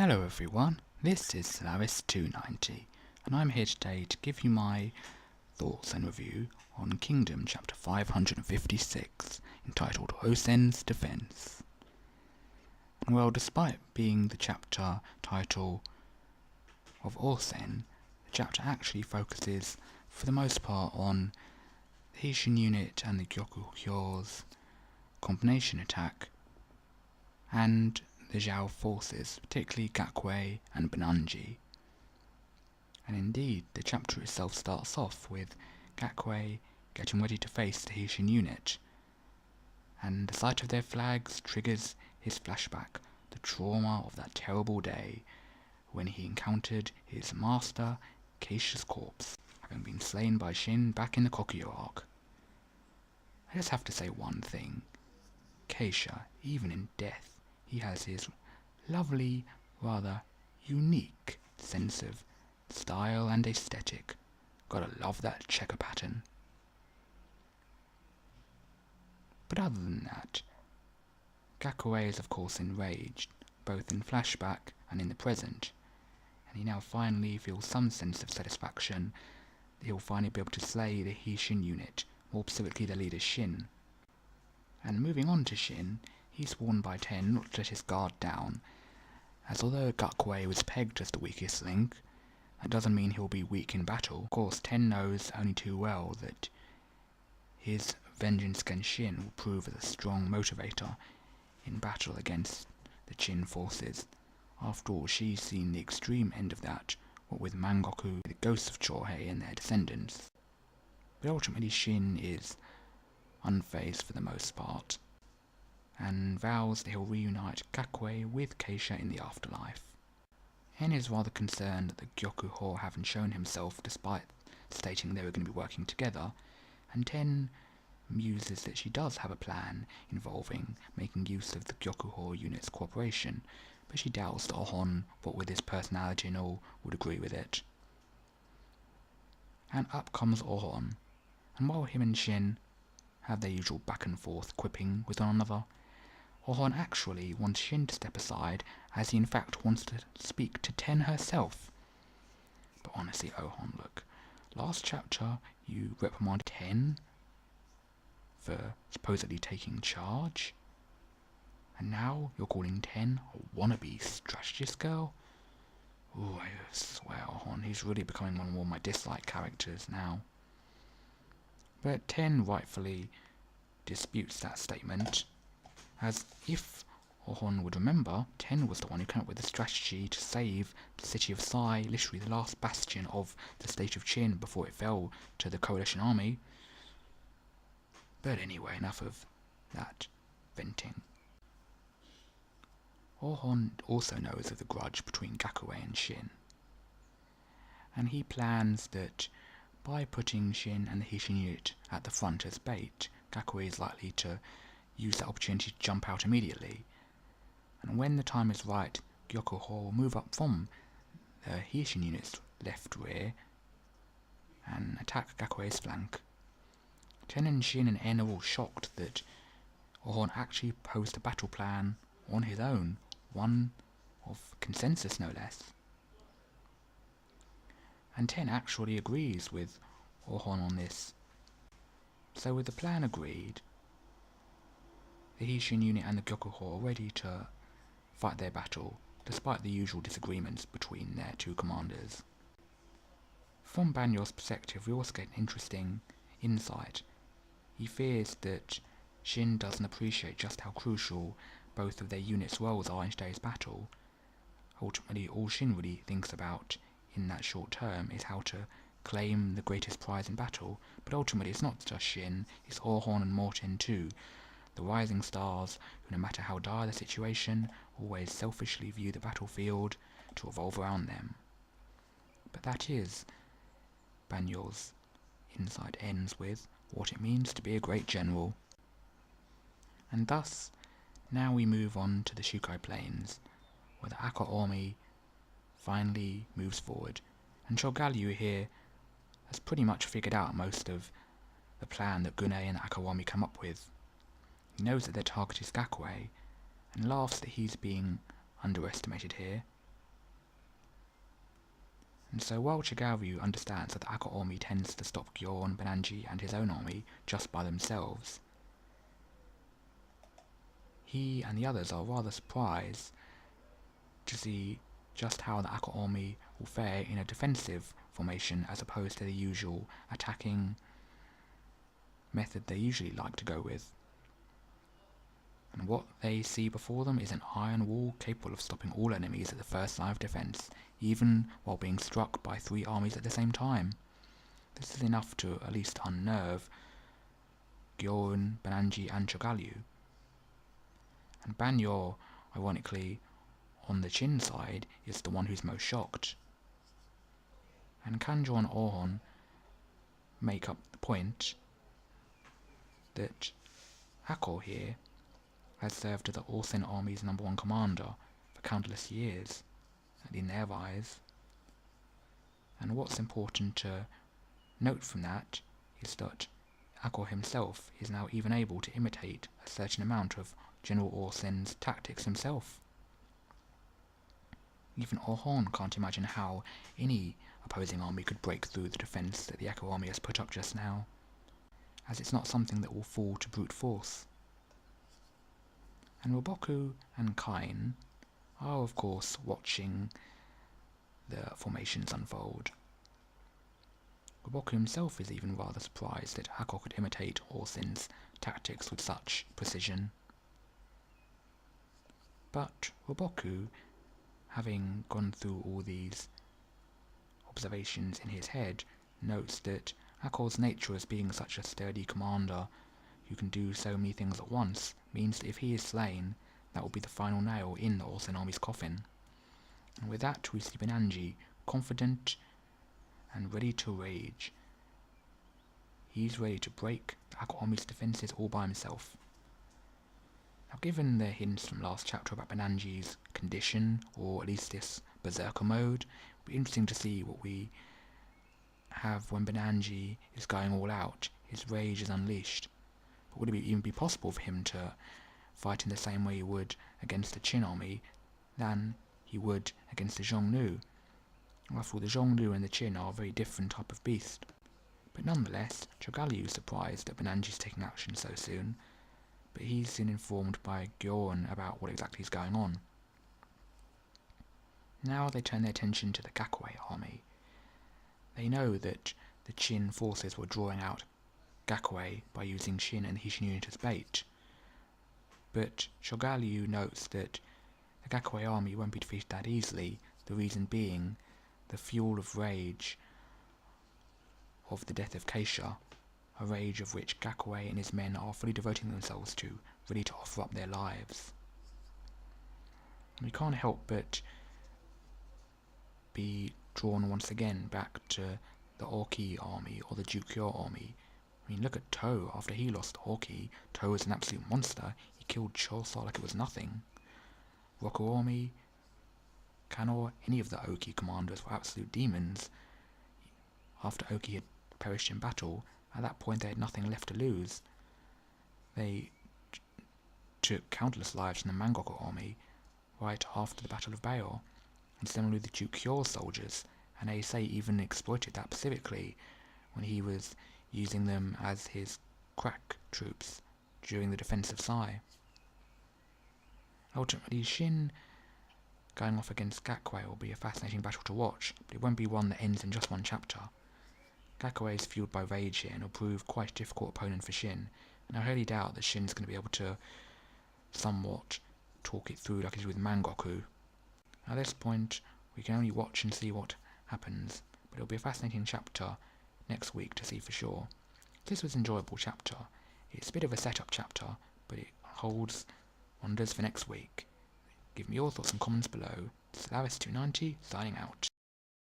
Hello everyone, this is Solaris290 and I'm here today to give you my thoughts and review on Kingdom chapter 556 entitled Osen's Defense. And well, despite being the chapter title of Osen, the chapter actually focuses for the most part on the Heishin unit and the Gakuei's combination attack and the Zhao forces, particularly Gakuei and Bananji. And indeed, the chapter itself starts off with Gakuei getting ready to face the Heishin unit, and the sight of their flags triggers his flashback, the trauma of that terrible day when he encountered his master, Keisha's corpse, having been slain by Shin back in the Kokyo arc. I just have to say one thing. Keisha, even in death, he has his lovely, rather unique sense of style and aesthetic. Gotta love that checker pattern. But other than that, Gakuei is of course enraged, both in flashback and in the present, and he now finally feels some sense of satisfaction that he'll finally be able to slay the Heishin unit, more specifically the leader Shin. And moving on to Shin, he's warned by Ten not to let his guard down, as although Gakuei was pegged as the weakest link, that doesn't mean he'll be weak in battle. Of course, Ten knows only too well that his vengeance against Shin will prove as a strong motivator in battle against the Jin forces. After all, she's seen the extreme end of that, what with Mangoku, the ghosts of Chorhei and their descendants. But ultimately Shin is unfazed for the most part, and vows that he'll reunite Gakuei with Keisha in the afterlife. En is rather concerned that the Gakuei haven't shown himself despite stating they were going to be working together, and Ten muses that she does have a plan involving making use of the Gakuei unit's cooperation, but she doubts that Ouhon, what with his personality and all, would agree with it. And up comes Ouhon, and while him and Shin have their usual back and forth quipping with one another, Ouhon actually wants Shin to step aside, as he in fact wants to speak to Ten herself. But honestly, Ouhon, look, last chapter you reprimanded Ten for supposedly taking charge, and now you're calling Ten a wannabe strategist girl? Ooh, I swear, Ouhon, he's really becoming one of my disliked characters now. But Ten rightfully disputes that statement, as if Ouhon would remember, Ten was the one who came up with the strategy to save the city of Sai, literally the last bastion of the state of Qin before it fell to the coalition army. But anyway, enough of that venting. Ouhon also knows of the grudge between Gakuei and Shin, and he plans that by putting Shin and the Heishin unit at the front as bait, Gakuei is likely to use that opportunity to jump out immediately, and when the time is right, Gakuei will move up from the Heishin unit's left rear and attack Gakuei's flank. Ten and Shin and En are all shocked that Ouhon actually posed a battle plan on his own, one of consensus no less. And Ten actually agrees with Ouhon on this. So with the plan agreed, the Heishin unit and the Gakuei are ready to fight their battle, despite the usual disagreements between their two commanders. From Banyo's perspective, we also get an interesting insight. He fears that Shin doesn't appreciate just how crucial both of their units' roles are in today's battle. Ultimately, all Shin really thinks about in that short term is how to claim the greatest prize in battle, but ultimately it's not just Shin, it's Ouhon and Morten too, the rising stars who, no matter how dire the situation, always selfishly view the battlefield to revolve around them. But that is, Banyo's insight ends with what it means to be a great general. And thus, now we move on to the Shukai Plains, where the Akka army finally moves forward, and Shogalyu here has pretty much figured out most of the plan that Gunei and the Akka army come up with. He knows that their target is Gakuei, and laughs that he's being underestimated here, And so while Chigaryu understands that the Ako army tends to stop Gyorn, Bananji and his own army just by themselves, he and the others are rather surprised to see just how the Ako army will fare in a defensive formation as opposed to the usual attacking method they usually like to go with. And what they see before them is an iron wall capable of stopping all enemies at the first line of defence, even while being struck by 3 armies at the same time. This is enough to at least unnerve Gyorn, Bananji and Chogalyu. And Banyor, ironically, on the Shin side, is the one who's most shocked. And Kanjo and Ouhon make up the point that Ako here has served as the Orsin army's #1 commander for countless years, in their eyes. And what's important to note from that is that Ako himself is now even able to imitate a certain amount of General Orsin's tactics himself. Even Ouhon can't imagine how any opposing army could break through the defence that the Ako army has put up just now, as it's not something that will fall to brute force. And Roboku and Kain are of course watching the formations unfold. Roboku himself is even rather surprised that Ako could imitate Orsin's tactics with such precision. But Roboku, having gone through all these observations in his head, notes that Ako's nature as being such a sturdy commander who can do so many things at once means that if he is slain, that will be the final nail in the Orsin army's coffin. And with that we see Bananji confident and ready to rage. He's ready to break the Ako army's defences all by himself. Now, given the hints from last chapter about Bananji's condition, or at least this berserker mode, it'll be interesting to see what we have when Bananji is going all out, his rage is unleashed. But would it even be possible for him to fight in the same way he would against the Qin army than he would against the Xiongnu? After all, the Xiongnu and the Qin are a very different type of beast. But nonetheless, Chogalyu is surprised that Bananji is taking action so soon, but he's soon informed by Gyorn about what exactly is going on. Now they turn their attention to the Gakuei army. They know that the Qin forces were drawing out Gakuei by using Shin and Hishin unit as bait, but Chogalyu notes that the Gakuei army won't be defeated that easily, the reason being the fuel of rage of the death of Keisha, a rage of which Gakuei and his men are fully devoting themselves to, ready to offer up their lives. We can't help but be drawn once again back to the Orki army or the Jukyo army. I mean, look at To. After he lost Orki, To was an absolute monster. He killed Chosa like it was nothing. Roku army, Kanor, any of the Oki commanders were absolute demons. After Oki had perished in battle, at that point they had nothing left to lose. They took countless lives from the Mangoku army right after the Battle of Bayor, and similarly the Duke Hyo's soldiers, and Eisei even exploited that specifically when he was using them as his crack troops during the defense of Sai. Ultimately, Shin going off against Gakuei will be a fascinating battle to watch, but it won't be one that ends in just one chapter. Gakuei is fueled by rage here and will prove quite a difficult opponent for Shin, and I highly doubt that Shin is going to be able to somewhat talk it through like he did with Mangoku. At this point, we can only watch and see what happens, but it'll be a fascinating chapter next week to see for sure. This was an enjoyable chapter. It's a bit of a setup chapter, but it holds wonders for next week. Give me your thoughts and comments below. This is Laris290 signing out.